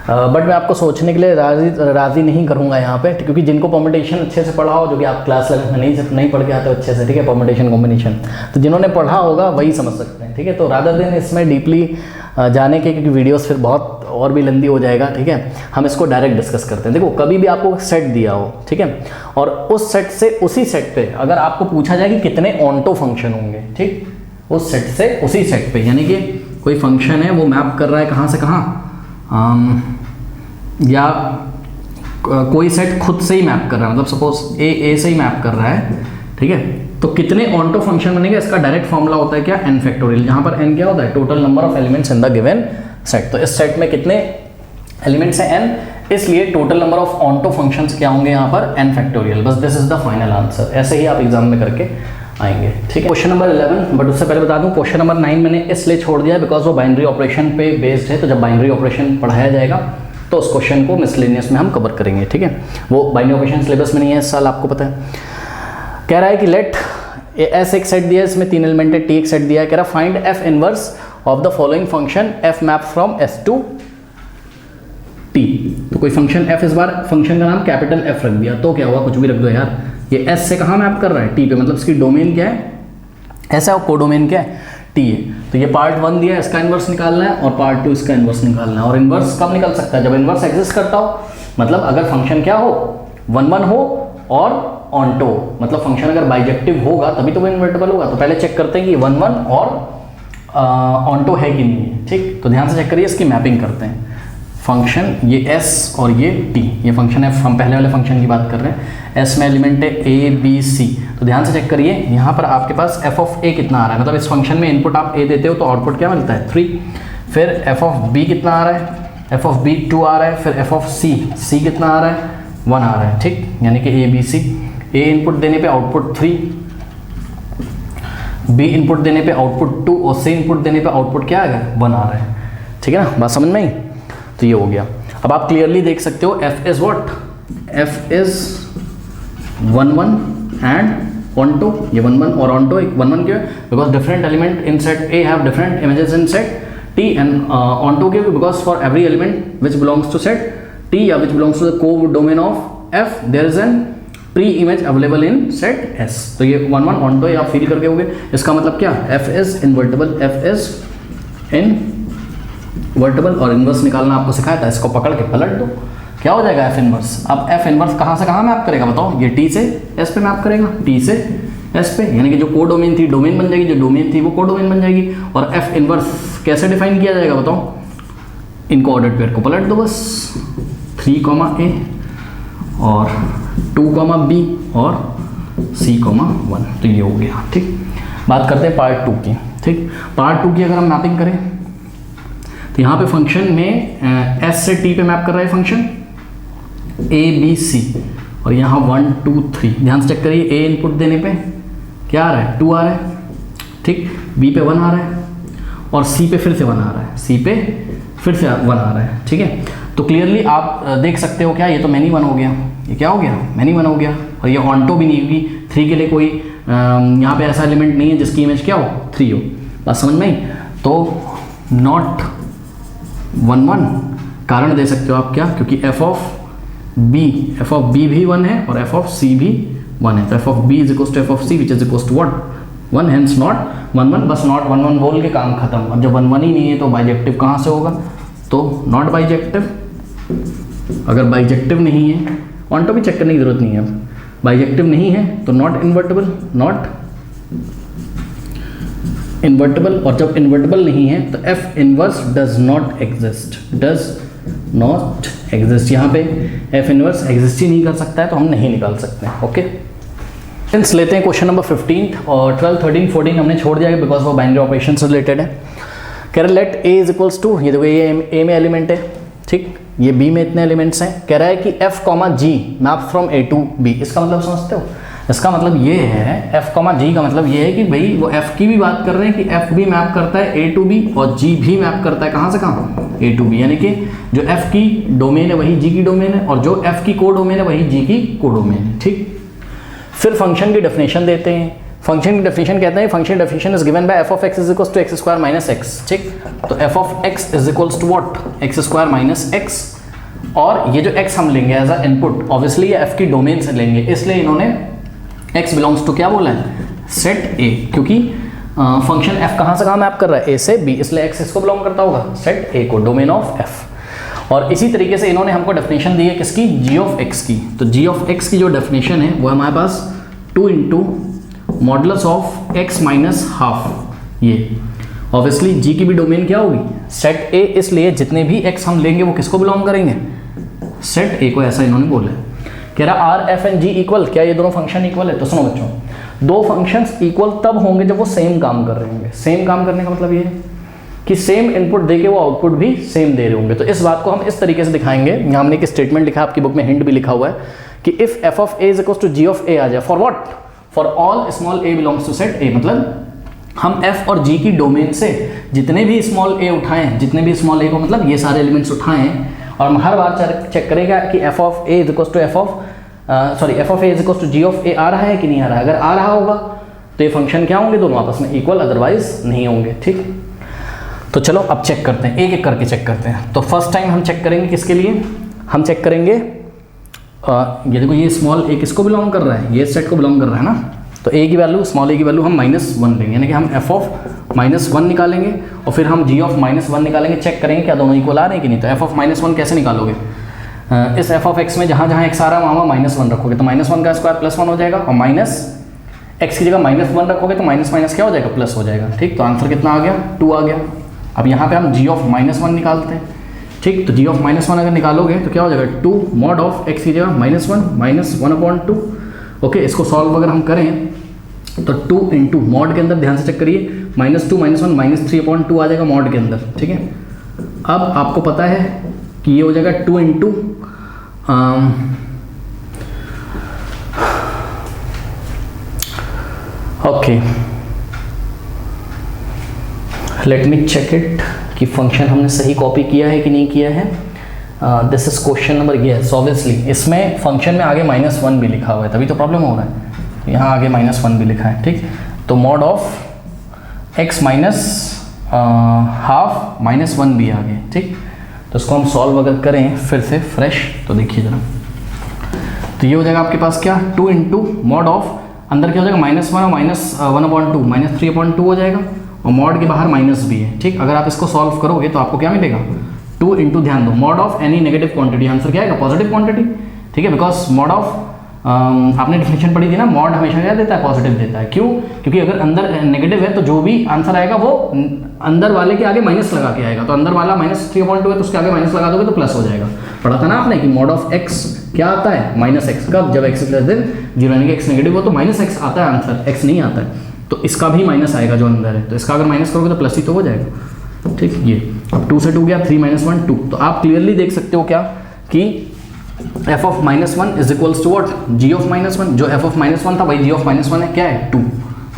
बट मैं आपको सोचने के लिए राज़ी नहीं करूंगा यहाँ पे, क्योंकि जिनको परम्यूटेशन अच्छे से पढ़ा हो, जो कि आप क्लास 11 में नहीं पढ़ के आते हो अच्छे से, ठीक है, परम्यूटेशन कॉम्बिनेशन, तो जिन्होंने पढ़ा होगा वही समझ सकते हैं, ठीक है। तो रादर देन इसमें डीपली जाने के, क्योंकि वीडियोस फिर बहुत और भी लंबी हो जाएगा, ठीक है, हम इसको डायरेक्ट डिस्कस करते हैं। देखो कभी भी आपको सेट दिया हो, ठीक है, और उस सेट से उसी सेट पे अगर आपको पूछा जाए कि कितने ऑन्टो फंक्शन होंगे, ठीक, उस सेट से उसी सेट पे, यानी कि कोई फंक्शन है वो मैप कर रहा है कहाँ से कहाँ, या कोई सेट खुद से ही मैप कर रहा है, मतलब सपोज ए से ही मैप कर रहा है, ठीक है, तो कितने ऑन्टो फंक्शन बनेंगे, इसका डायरेक्ट फॉर्मूला होता है क्या, n फैक्टोरियल, जहाँ पर n क्या होता है, total number of elements in the given set. तो इस सेट में कितने एलिमेंट्स हैं, n, इसलिए total number of onto functions क्या होंगे यहाँ पर, n फैक्टोरियल। बस this is the final answer, ऐसे ही आप एग्जाम में करके आएंगे, ठीक है। क्वेश्चन नंबर 11, बट उससे पहले बता दूं क्वेश्चन नंबर 9 मैंने इसलिए छोड़ दिया बिकॉज वो बाइनरी ऑपरेशन पे बेस्ड है, तो जब बाइनरी ऑपरेशन पढ़ाया जाएगा तो उस क्वेश्चन को मिसलेनियस में हम कवर करेंगे, ठीक है। वो बाइनरी ऑपरेशन सिलेबस में नहीं है इस साल, आपको पता है। कह रहा है कि लेट एस एक सेट दिया है, इसमें 3 एलिमेंट है, टी एक सेट दिया है, कह रहा find F inverse of the following function F map from S to T. तो कोई फंक्शन एफ, इस बार फंक्शन का नाम कैपिटल एफ रख दिया, तो क्या हुआ, कुछ भी रख दो यार, ये एस से कहाँ मैप कर रहा है, टी पे, मतलब इसकी डोमेन क्या है, ऐसा कोडोमेन क्या है, टी है। तो ये पार्ट 1 दिया है, इसका इन्वर्स निकालना है, और पार्ट 2 इसका इन्वर्स निकालना है। और इन्वर्स कब निकल सकता है, जब इन्वर्स एग्जिस्ट करता हो, मतलब अगर फंक्शन क्या हो, 1 हो और ऑन्टो, मतलब फंक्शन अगर बाइजेक्टिव होगा तभी तो वो इन्वर्टेबल होगा। तो पहले चेक करते हैं कि 1 और ऑन्टो है कि नहीं है, ठीक। तो ध्यान से चेक करिए, इसकी मैपिंग करते हैं। फंक्शन ये s और ये t, ये फंक्शन है, हम पहले वाले फंक्शन की बात कर रहे हैं। s में एलिमेंट है a b c, तो ध्यान से चेक करिए, यहाँ पर आपके पास f ऑफ a कितना आ रहा है, मतलब इस फंक्शन में इनपुट आप a देते हो तो आउटपुट क्या मिलता है, 3। फिर f ऑफ b कितना आ रहा है, f ऑफ b 2 आ रहा है। फिर f ऑफ c कितना आ रहा है, 1 आ रहा है, ठीक, यानी कि a b c, a input देने पे आउटपुट 3, b इनपुट देने पे आउटपुट 2 और c इनपुट देने पे आउटपुट क्या आएगा, 1 आ रहा है, ठीक है ना, बात समझ में आई। तो ये हो गया। अब आप क्लियरली देख सकते हो f is what, f is 1 1 and onto, ये 1 1 और ऑन्टो 1 1 क्यों है, because different element in set A have different images in set T, and onto क्यों, because for every element which belongs to set T या which belongs to the codomain of F there is an preimage available in set S। तो ये 1 1 onto ये आप feel करके होगे, इसका मतलब क्या, f is invertible, f is invertible, और इन्वर्स निकालना आपको सिखाया था, इसको पकड़ के पलट दो, क्या हो जाएगा, f इन्वर्स। अब f इन्वर्स कहाँ से कहाँ मैप करेगा बताओ, ये t से s पे मैप करेगा, t से s पे, यानी कि जो को डोमेन थी डोमेन बन जाएगी, जो डोमेन थी वो को डोमेन बन जाएगी। और f इन्वर्स कैसे डिफाइन किया जाएगा बताओ, इनको ऑर्डर पेयर को पलट दो बस, 3, a और 2, b और c, 1, तो ये हो गया, ठीक। बात करते हैं पार्ट 2 की, ठीक। पार्ट 2 की अगर हम मैपिंग करें तो यहाँ पे फंक्शन में s से t पे मैप कर रहा है फंक्शन a b c, और यहाँ 1 2 3, ध्यान से चेक करिए, a इनपुट देने पे क्या आ रहा है, 2 आ रहा है, ठीक, b पे 1 आ रहा है, और c पे फिर से 1 आ रहा है, c पे फिर से 1 आ रहा है, ठीक है। तो क्लियरली आप देख सकते हो क्या, ये तो मैनी 1 हो गया, ये क्या हो गया, मैनी 1 हो गया, और ये ऑन्टो भी नहीं होगी, 3 के लिए कोई यहाँ पे ऐसा एलिमेंट नहीं है जिसकी इमेज क्या हो, 3 हो, बात समझ में आई। तो नॉट 1 1, कारण दे सकते हो आप क्या, क्योंकि f ऑफ b भी 1 है और f ऑफ c भी 1 है, तो f of b is equal to f of c which is equal to what 1, hence not 1 1, बस नॉट 1 1 बोल के काम खत्म। अब जब 1 1 ही नहीं है तो बाइजेक्टिव कहाँ से होगा, तो नॉट बाइजेक्टिव। अगर बाइजेक्टिव नहीं है, ऑन्टो भी चेक करने की जरूरत नहीं है, अब बाइजेक्टिव नहीं है तो नॉट इन्वर्टेबल, नॉट इन्वर्टेबल, और जब इन्वर्टेबल नहीं है तो f inverse does not exist, does not exist. यहाँ पे एफ इनवर्स एग्जिस्ट ही नहीं कर सकता है तो हम नहीं निकाल सकते हैं। ओके फ्रेंड्स, लेते हैं क्वेश्चन नंबर 15 और 12, 13, 14 हमने छोड़ दिया बिकॉज वो बाइनरी ऑपरेशन से रिलेटेड है। कह रहा है let A is equals to, ये देखो ये ए में एलिमेंट है, ठीक, ये बी में इतने एलिमेंट्स हैं। कह रहा है कि F comma G map from A to B. इसका मतलब समझते हो? इसका मतलब ये है एफ कॉमा जी का मतलब ये है कि भाई वो एफ की भी बात कर रहे हैं कि एफ भी मैप करता है ए टू बी और जी भी मैप करता है कहाँ से कहाँ, ए टू बी। यानी कि जो एफ की डोमेन है वही जी की डोमेन है और जो एफ की को डोमेन है वही जी की को डोमेन है, ठीक। फिर फंक्शन की डेफिनेशन देते हैं। फंक्शन की डेफिनेशन कहते हैं function definition is given by F of X is equals to X square minus X, ठीक। तो F of X is equals to what, X square minus X. और ये जो एक्स हम लेंगे एज अ इनपुट, ऑब्वियसली ये F की domain से लेंगे, इसलिए इन्होंने x बिलोंग्स टू क्या बोला है, सेट ए, क्योंकि फंक्शन f कहाँ से कहाँ मैप कर रहा है, a से b, इसलिए x इसको बिलोंग करता होगा, सेट a को, डोमेन ऑफ f। और इसी तरीके से इन्होंने हमको डेफिनेशन दी है किसकी, g ऑफ x की। तो g ऑफ x की जो डेफिनेशन है वो हमारे पास 2 into modulus of x minus half. ये ऑब्वियसली g की भी डोमेन क्या होगी, सेट a, इसलिए जितने भी x हम लेंगे वो किसको बिलोंग करेंगे, सेट a को, ऐसा इन्होंने बोला है। कह रहा are F and G equal, क्या ये दोनों फंक्शन इक्वल है? तो सुनो बच्चों, दो फंक्शंस इक्वल तब होंगे जब वो सेम काम कर रहे होंगे। सेम काम करने का मतलब ये है कि सेम इनपुट देके वो आउटपुट भी सेम दे रहे होंगे। तो इस बात को हम इस तरीके से दिखाएंगे, यहाँ हमने एक स्टेटमेंट लिखा है, आपकी बुक में हिंट भी लिखा हुआ है कि if F of A is equal to G of A आ जाए for what, for all small A belongs to set A. मतलब हम एफ और जी की डोमेन से जितने भी स्मॉल ए उठाएं, जितने भी स्मॉल ए को मतलब ये सारे एलिमेंट्स उठाएं, और हम हर बार चेक करेगा कि F of A is equal to F of F of A is equal to G of A आ रहा है कि नहीं आ रहा है। अगर आ रहा होगा तो ये फंक्शन क्या होंगे, दोनों आपस में इक्वल, अदरवाइज नहीं होंगे, ठीक। तो चलो अब चेक करते हैं, एक एक करके चेक करते हैं। तो फर्स्ट टाइम हम चेक करेंगे किसके लिए, हम चेक करेंगे ये देखो ये स्मॉल ए किसको बिलोंग कर रहा है, ये सेट को बिलोंग कर रहा है ना। तो ए की वैल्यू, स्मॉल ए की वैल्यू हम -1 लेंगे, यानी कि हम एफ ऑफ -1 निकालेंगे और फिर हम जी ऑफ -1 निकालेंगे, चेक करेंगे क्या दोनों इक्वल आ रहे हैं कि नहीं। तो एफ ऑफ -1 कैसे निकालोगे, इस एफ ऑफ एक्स में जहाँ जहाँ एक्स आ रहा है वहाँ -1 रखोगे तो -1 का स्क्वायर +1 हो जाएगा, और माइनस एक्स की जगह -1 रखोगे तो माइनस माइनस क्या हो जाएगा, प्लस हो जाएगा, ठीक। तो आंसर कितना आ गया, 2 आ गया। अब यहाँ पे हम जी ऑफ -1 निकालते हैं, ठीक। तो जी ऑफ -1 अगर निकालोगे तो क्या हो जाएगा, 2 मॉड ऑफ एक्स की जगह -1 1/2। ओके, इसको सॉल्व अगर हम करें तो 2 इंटू मॉड के अंदर ध्यान से चेक करिए, -2 -1 -3/2 आ जाएगा मॉड के अंदर, ठीक है। अब आपको पता है कि ये हो जाएगा 2 into okay, let me check it कि फंक्शन हमने सही कॉपी किया है कि नहीं किया है। This is question number, yes obviously इसमें फंक्शन में आगे -1 भी लिखा हुआ है, तभी तो प्रॉब्लम हो रहा है। यहाँ आगे -1 भी लिखा है, ठीक। तो mod of x minus half -1 भी आ गए, ठीक। तो इसको हम सॉल्व अगर करें फिर से फ्रेश, तो देखिए जरा, तो ये हो जाएगा आपके पास क्या, 2 इंटू मॉड ऑफ, अंदर क्या हो जाएगा -1 और -1/2 -3/2 हो जाएगा, और मॉड के बाहर माइनस भी है, ठीक। अगर आप इसको सॉल्व करोगे तो आपको क्या मिलेगा, 2 इंटू, ध्यान दो, mod of any negative quantity, answer क्या आएगा, पॉजिटिव क्वांटिटी, ठीक है। बिकॉज मॉड ऑफ आपने डिफिनेशन पढ़ी थी ना, मॉड हमेशा क्या देता है, पॉजिटिव देता है। क्यों, क्योंकि अगर अंदर नेगेटिव है तो जो भी आंसर आएगा वो अंदर वाले के आगे माइनस लगा के आएगा। तो अंदर वाला -3/2 है तो उसके आगे माइनस लगा दोगे तो प्लस हो जाएगा। पढ़ा था ना आपने कि मॉड ऑफ x क्या आता है, -x, कब, जब x > 0, यानी कि x नेगेटिव हो तो -x आता है आंसर, x नहीं आता है। तो इसका भी माइनस आएगा जो अंदर है, तो इसका अगर माइनस करोगे तो प्लस ही तो हो जाएगा, ठीक। ये अब 2 से 2 गया, 3 - 1 2। तो आप क्लियरली देख सकते हो क्या कि f of -1 is equals to what, g of -1। जो f ऑफ -1 था वही g ऑफ -1 है, क्या है, 2।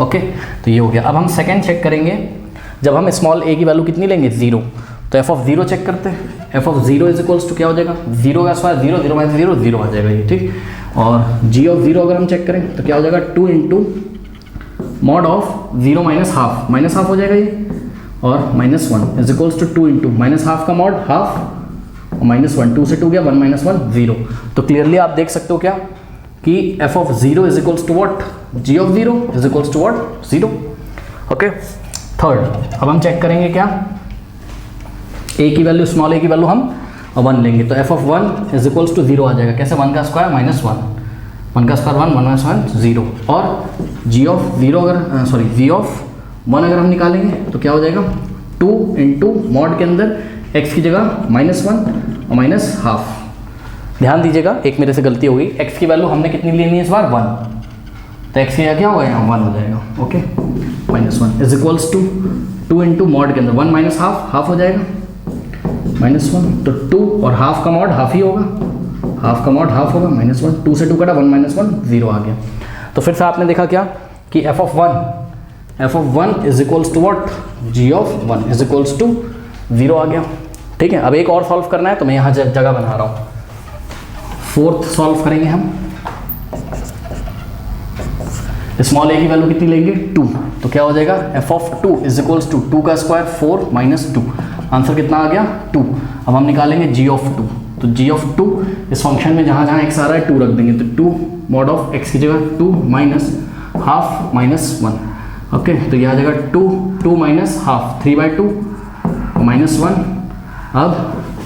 ओके, तो ये हो गया। अब हम सेकंड चेक करेंगे, जब हम स्मॉल a की वैल्यू कितनी लेंगे, 0, तो f ऑफ 0 चेक करते हैं। f of 0 is equals to क्या हो जाएगा, 0 का स्क्वायर 0, 0 - 0 0 आ जाएगा ये, ठीक। और g ऑफ 0 अगर हम चेक करें तो क्या हो जाएगा, 2 into mod of 0 - half, -half हो जाएगा ये, और -1 is equals to 2 into -half का मॉड हाफ, -1, 2 से 2 गया, 1 - 1 0। तो क्लियरली आप देख सकते हो क्या कि f of 0 is equals to what, g of 0 is equals to what, 0। Okay, third, अब हम चेक करेंगे क्या, a की वैल्यू, स्मॉल a की वैल्यू हम 1 लेंगे, तो f of 1 is equals to 0 आ जाएगा। कैसे, 1 का स्क्वायर -1, 1 का स्क्वायर 1, 1 - 1 0, और g ऑफ 0 अगर सॉरी v ऑफ 1 अगर हम निकालेंगे तो क्या हो जाएगा, 2 इंटू मॉड के अंदर x की जगह -1 और माइनस हाफ। ध्यान दीजिएगा, एक मेरे से गलती हो गई, x की वैल्यू हमने कितनी लेनी है इस बार 1, तो x की क्या होगा यहाँ 1 हो जाएगा। Okay, -1 is equals to 2 into mod के अंदर 1 माइनस हाफ हो जाएगा -1, तो 2 और हाफ का मॉड हाफ ही होगा, हाफ का मॉड हाफ होगा -1, 2 से 2 कटा 1 - 1 0 आ गया। तो फिर से आपने देखा क्या कि f of 1 is equals to what, g of 1 is equals to 0 आ गया। ठीक है, अब एक और सॉल्व करना है तो मैं यहाँ जगह बना रहा हूँ, फोर्थ सॉल्व करेंगे हम। स्मॉल a की वैल्यू कितनी लेंगे 2, तो क्या हो जाएगा f of 2 is equals to 2 का स्क्वायर 4 माइनस 2, आंसर कितना आ गया 2। अब हम निकालेंगे g ऑफ 2, तो g ऑफ 2 इस फंक्शन में जहाँ जहाँ x आ रहा है 2 रख देंगे, तो 2 मॉड ऑफ x की जगह 2 माइनस हाफ -1। ओके, तो यह आ जाएगा 2 माइनस हाफ 3/2 -1। अब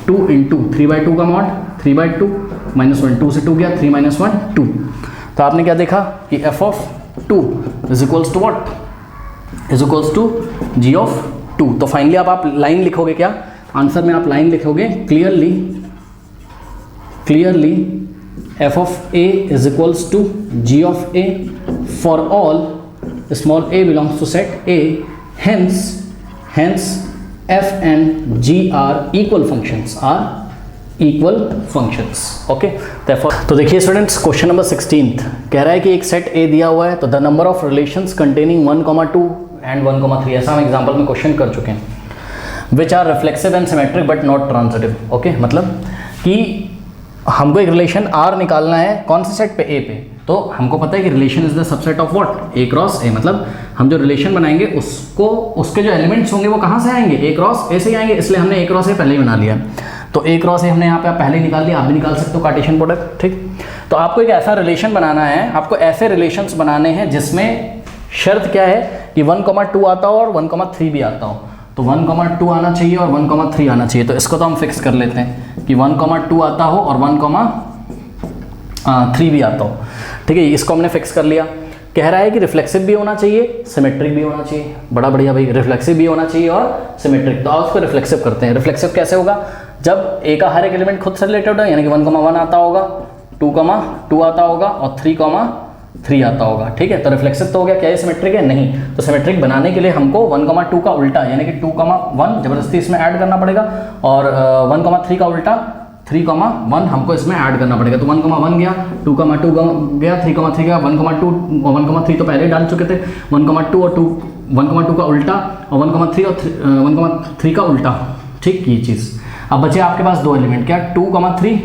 2 इंटू 3/2 का मॉड 3/2 -1, 2 से 2 गया 3 - 1 2। तो आपने क्या देखा कि f of 2 is equals to what, is equals to g of 2। तो फाइनली अब आप लाइन लिखोगे, क्या आंसर में आप लाइन लिखोगे clearly f of a is equals to g of a for all small a belongs to set a, hence f and g are equal functions, okay. तो देखिए स्टूडेंट्स, क्वेश्चन नंबर 16 कह रहा है कि एक सेट A दिया हुआ है, तो the number of relations containing 1,2 and 1,3, ऐसा हम एग्जांपल में क्वेश्चन कर चुके हैं, which are reflexive and symmetric but not transitive. Okay, मतलब कि हमको एक रिलेशन R निकालना है कौन से सेट पे, A पे, तो हमको पता है कि relation is the subset of what, A cross A, मतलब हम जो रिलेशन बनाएंगे उसको, उसके जो एलिमेंट्स होंगे वो कहाँ से आएंगे, A क्रॉस A से ही आएंगे, इसलिए हमने A क्रॉस A पहले ही बना लिया। तो A क्रॉस A हमने यहाँ पे पहले ही निकाल लिया, आप भी निकाल सकते हो कार्टेशियन प्रोडक्ट। ठीक, तो आपको एक ऐसा रिलेशन बनाना है, आपको ऐसे रिलेशंस बनाने हैं जिसमें शर्त क्या है कि 1,2 आता हो और 1,3 भी आता हो। तो 1,2 आना चाहिए और 1,3 आना चाहिए, तो इसको तो हम फिक्स कर लेते हैं कि 1,2 आता हो और 1,3 भी आता हो। ठीक है, इसको हमने फिक्स कर लिया। कह रहा है कि रिफ्लेक्सिव भी होना चाहिए, सिमेट्रिक भी होना चाहिए। बड़ा बढ़िया भाई, रिफ्लेक्सिव भी होना चाहिए और सिमेट्रिक। तो आप उसको रिफ्लेक्सिव करते हैं। रिफ्लेक्सिव कैसे होगा, जब A का हर एक एलिमेंट खुद से रिलेटेड है, यानी कि 1,1 आता होगा, 2,2 आता होगा और 3,3 आता होगा। ठीक है, तो रिफ्लेक्सिव तो हो गया। क्या ये सिमेट्रिक है, नहीं। तो सिमेट्रिक बनाने के लिए हमको 1,2 का उल्टा यानी कि 2,1 जबरदस्ती इसमें ऐड करना पड़ेगा और 1,3 का उल्टा 3,1 हमको इसमें ऐड करना पड़ेगा। तो 1,1 गया, 2,2 गया, 3,3 गया, 1,3 तो पहले ही डाल चुके थे, 1,2 और 1,2 का उल्टा और 1,3 और 1,3 का उल्टा। ठीक, ये चीज़। अब बचे आपके पास दो एलिमेंट, क्या 2,3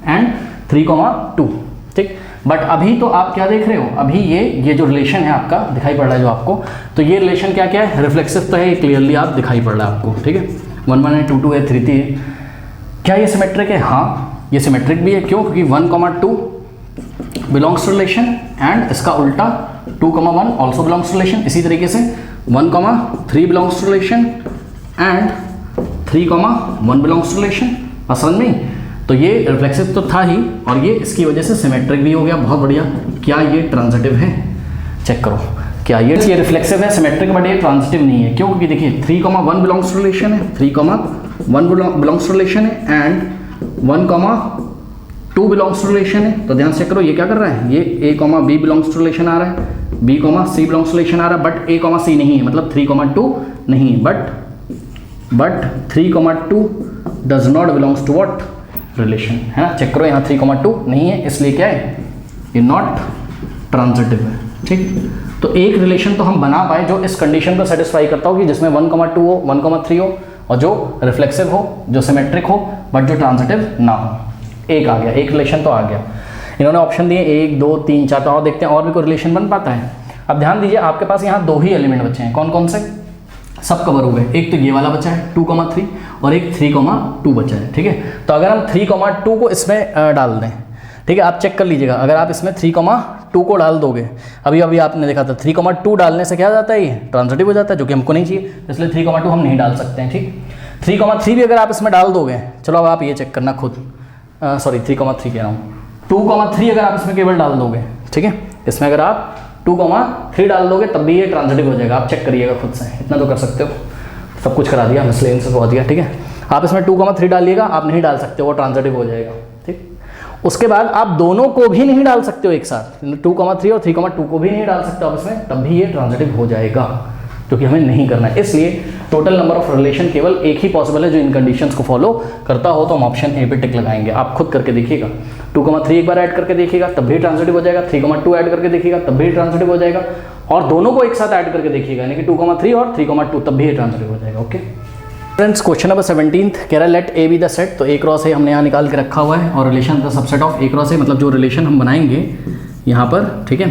एंड 3,2। ठीक, बट अभी तो आप क्या देख रहे हो, अभी ये जो रिलेशन है आपका दिखाई पड़ रहा है जो आपको, तो ये रिलेशन क्या क्या है, रिफ्लेक्सिव तो है, क्लियरली आप दिखाई पड़ रहा है आपको। ठीक है, 1,1 है, 2,2 है, 3,3 है। क्या ये सिमेट्रिक है, हाँ ये सिमेट्रिक भी है। क्यों, क्योंकि 1,2 बिलोंग्स टू रिलेशन एंड इसका उल्टा 2,1 ऑल्सो बिलोंग्स टू रिलेशन। इसी तरीके से 1,3 belongs to relation and 3,1 belongs to relation. समझ में? तो ये रिफ्लेक्सिव तो था ही और ये इसकी वजह से सिमेट्रिक भी हो गया। बहुत बढ़िया। क्या ये ट्रांजिटिव है, चेक करो। क्या ये रिफ्लेक्सिव है, सिमेट्रिक, बट ये ट्रांजिटिव नहीं है। क्यों? क्योंकि देखिए 3,1 बिलोंग्स टू रिलेशन है, 3,1 बिलोंग्स टू रिलेशन है एंड 1,2 बिलोंग्स टू रिलेशन है। तो ध्यान से करो, ये क्या कर रहा है, ये A, B belongs to relation आ रहा है, B, C belongs to relation आ रहा है, बट A, C नहीं है, मतलब 3,2 नहीं है, but 3,2 does not belongs to what, relation, है ना। चेक करो, यहाँ 3,2 नहीं है, इसलिए क्या है, ये नॉट ट्रांजिटिव है। ठीक, तो एक रिलेशन तो हम बना पाए जो इस कंडीशन को सेटिस्फाई करता हो कि जिसमें 1,2 हो, 1,3 हो और जो रिफ्लेक्सिव हो, जो सिमेट्रिक हो, बट जो ट्रांजिटिव ना हो। एक आ गया, एक रिलेशन तो आ गया। इन्होंने ऑप्शन दिए 1, 2, 3, 4, तो और देखते हैं और भी कोई रिलेशन बन पाता है। अब ध्यान दीजिए, आपके पास यहाँ दो ही एलिमेंट बचे हैं। कौन कौन से? सब कवर हुए। एक तो ये वाला बचा है 2,3 और एक 3,2 बचा है। ठीक है, तो अगर हम 3,2 को इसमें डाल दें, ठीक है, आप चेक कर लीजिएगा, अगर आप इसमें 3,2 को डाल दोगे, अभी आपने देखा था 3,2 डालने से क्या जाता है, ये ट्रांजिटिव हो जाता है, जो कि हमको नहीं चाहिए, इसलिए 3,2 हम नहीं डाल सकते हैं। ठीक, 3,3 भी अगर आप इसमें डाल दोगे, चलो अब आप ये चेक करना खुद, सॉरी 3,3 कह रहा हूँ, 2,3 अगर आप इसमें केवल डाल दोगे, ठीक है, इसमें अगर आप 2,3 डाल दोगे तब भी ये ट्रांजिटिव हो जाएगा। आप चेक करिएगा खुद से, इतना तो कर सकते हो। सब कुछ करा दिया, मिसलेनियस से बहुत दिया। ठीक है, आप इसमें 2,3 डालिएगा, आप नहीं डाल सकते, वो ट्रांजिटिव हो जाएगा। ठीक, उसके बाद आप दोनों को भी नहीं डाल सकते हो एक साथ, 2,3 और 3,2 को भी नहीं डाल सकते आप इसमें, तब भी ये ट्रांजिटिव हो जाएगा, क्योंकि हमें नहीं करना है। इसलिए टोटल नंबर ऑफ रिलेशन केवल एक ही पॉसिबल है जो इन कंडीशंस को फॉलो करता हो, तो हम ऑप्शन ए पे टिक लगाएंगे। आप खुद करके देखिएगा, 2,3 एक बार ऐड करके देखिएगा तब भी ट्रांजिटिव हो जाएगा, 3,2 ऐड करके देखिएगा तब भी ट्रांजिटिव हो जाएगा, और दोनों को एक साथ ऐड करके देखिएगा, यानी कि 2,3 और 3,2, तब भी ट्रांजिटिव हो जाएगा। ओके फ्रेंड्स, क्वेश्चन नंबर 17 कह रहा है let A B the set. तो ए क्रॉस ए हमने यहाँ निकाल के रखा हुआ है, और relation the subset of A cross ए, मतलब जो रिलेशन हम बनाएंगे यहाँ पर, ठीक है,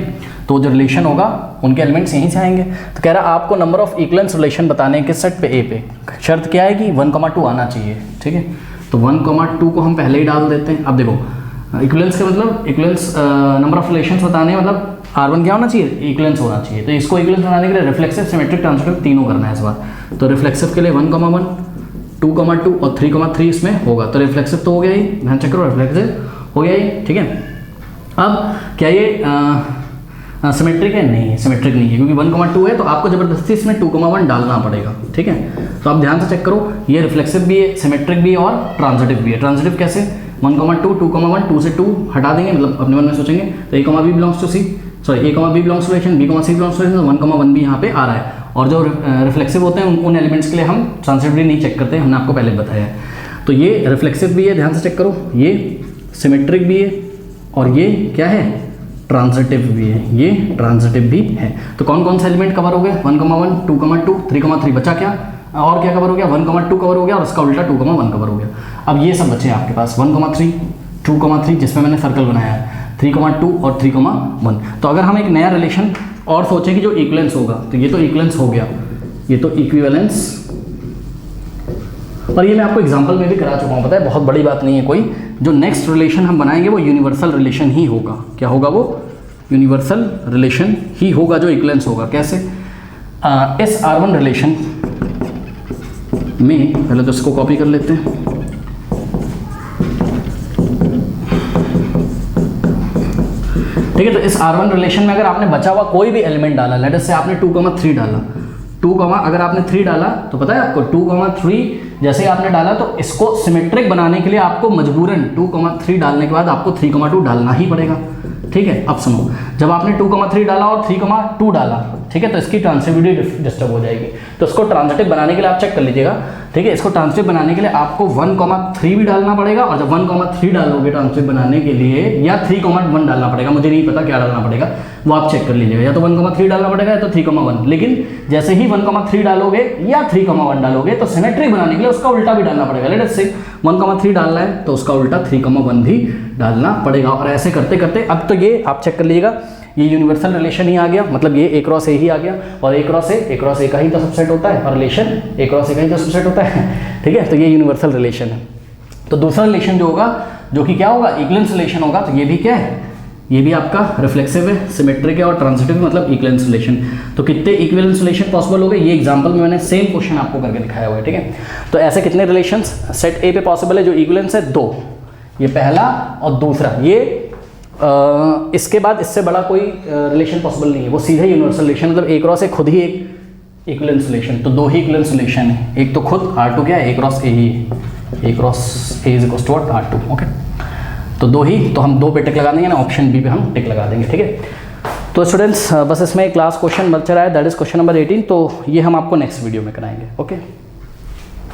तो जो रिलेशन होगा उनके एलिमेंट्स यहीं से आएंगे। तो कह रहा है आपको नंबर ऑफ इक्वलेंस रिलेशन बताने हैं किस सेट पे, ए पे। शर्त क्या है कि 1,2 आना चाहिए, ठीक है। तो 1,2 को हम पहले ही डाल देते हैं। अब देखो इक्वलेंस के मतलब इक्वलेंस नंबर ऑफ रिलेशंस बताने हैं, मतलब R1 क्या होना चाहिए, इक्वलेंस होना चाहिए। तो इसको इक्वलेंस बनाने के लिए रिफ्लेक्सिव, सिमेट्रिक, ट्रांजिटिव तीनों करना है इस बार। तो रिफ्लेक्सिव के लिए 1,1, 2,2 और 3,3 इसमें होगा। तो रिफ्लेक्सिव तो हो गया ही, ध्यान चेक करो, रिफ्लेक्सिव हो गया ही, ठीक है। अब क्या ये सिमेट्रिक है? नहीं, सिमेट्रिक नहीं है, क्योंकि 1,2 है, तो आपको जबरदस्ती इसमें 2,1 डालना पड़ेगा, ठीक है। तो आप ध्यान से चेक करो, ये रिफ्लेक्सिव भी है, सिमेट्रिक भी है और ट्रांजिटिव भी है। ट्रांजिटिव कैसे? 1,2, 2,1, 2 से 2 हटा देंगे, मतलब अपने मन में सोचेंगे तो A, B belongs to C, sorry A, B belongs to relation, B, C belongs to relation, 1,1 भी यहाँ पे आ रहा है। और जो रिफ्लेक्सिव होते हैं उन एलिमेंट्स के लिए हम ट्रांजिटिव नहीं चेक करते, हमने आपको पहले बताया है। तो ये रिफ्लेक्सिव भी है, ध्यान से चेक करो, ये सिमेट्रिक भी है, और ये क्या है, ट्रांजिटिव भी है, ये ट्रांजिटिव भी है। तो कौन कौन से एलिमेंट कवर हो गए? 1,1, 2,2, 3,3, बचा क्या, और क्या कवर हो गया? 1,2 कवर हो गया, और इसका उल्टा 2,1 कवर हो गया। अब ये सब बचे आपके पास 1,3, 2,3 जिसमें मैंने सर्कल बनाया है, 3,2 और 3,1। तो अगर हम एक नया रिलेशन और सोचें कि जो इक्विवेलेंस होगा, तो ये तो इक्विवेलेंस हो गया, ये तो इक्विवेलेंस, और ये मैं आपको एग्जांपल में भी करा चुका हूँ, पता है, बहुत बड़ी बात नहीं है कोई। जो नेक्स्ट रिलेशन हम बनाएंगे वो यूनिवर्सल रिलेशन ही होगा। क्या होगा वो? यूनिवर्सल रिलेशन ही होगा जो इक्विवेलेंस होगा। कैसे? इस R1 रिलेशन में, पहले तो इसको कॉपी कर लेते हैं, ठीक है। तो इस R1 रिलेशन में अगर आपने बचा हुआ कोई भी एलिमेंट डाला, लेट अस से आपने 2,3 डाला, अगर आपने 3 डाला, तो पता है आपको 2,3 जैसे ही आपने डाला, तो इसको सिमेट्रिक बनाने के लिए आपको मजबूरन 2,3 डालने के बाद आपको 3,2 डालना ही पड़ेगा, ठीक है। अब सुनो, जब आपने 2,3 डाला और 3,2 डाला, ठीक है, तो इसकी ट्रांजिटिविटी डिस्टर्ब हो जाएगी। तो इसको ट्रांजिटिव बनाने के लिए आप चेक कर लीजिएगा, ठीक है। इसको ट्रांजिटिव बनाने के लिए आपको 1,3 भी डालना पड़ेगा, और जब 1,3 डालोगे ट्रांजिटिव बनाने के लिए, या 3,1 डालना पड़ेगा, मुझे नहीं पता क्या डालना पड़ेगा, वो आप चेक कर लीजिएगा। या तो 1,3 डालना पड़ेगा या तो 3,1, लेकिन जैसे ही 1,3 डालोगे या 3,1 डालोगे, तो सिमेट्रिक बनाने के लिए उसका उल्टा भी डालना पड़ेगा। लेट अस से 1,3 डालना है तो उसका उल्टा 3,1 भी डालना पड़ेगा। और ऐसे करते करते अब तो ये आप चेक कर लीजिएगा, ये यूनिवर्सल रिलेशन ही आ गया, मतलब ये A क्रॉस A ही आ गया, और A क्रॉस A का ही तो सबसेट होता है, और रिलेशन A क्रॉस A का ही तो सबसेट होता है, ठीक है। तो ये यूनिवर्सल रिलेशन है। तो दूसरा रिलेशन जो होगा, जो कि क्या होगा, इक्विवेलेंस रिलेशन होगा, तो ये भी क्या है, ये भी आपका रिफ्लेक्सिव है, सिमेट्रिक है और ट्रांजिटिव है, मतलब इक्विवेलेंस रिलेशन। तो कितने इक्विवेलेंस रिलेशन पॉसिबल हो गए, ये एग्जांपल में मैंने सेम क्वेश्चन आपको करके दिखाया हुआ है, ठीक है। तो ऐसे कितने रिलेशंस सेट A पे पॉसिबल है जो इक्विवेलेंस है? 2, ये पहला और दूसरा। ये इसके बाद इससे बड़ा कोई रिलेशन पॉसिबल नहीं है, वो सीधे यूनिवर्सल रिलेशन, मतलब A क्रॉस A खुद ही एक इक्विवेलेंस रिलेशन। तो 2 ही इक्विवेलेंस रिलेशन है, एक तो खुद R2 क्या है, A क्रॉस A ही है, A cross A is equals to R2, okay. तो 2 ही, तो हम 2 पे टिक लगा देंगे ना, ऑप्शन बी पे हम टिक लगा देंगे, ठीक है। तो स्टूडेंट्स, बस इसमें एक लास्ट क्वेश्चन बच रहा है, दैट इज क्वेश्चन नंबर 18। तो ये हम आपको नेक्स्ट वीडियो में कराएंगे, ओके।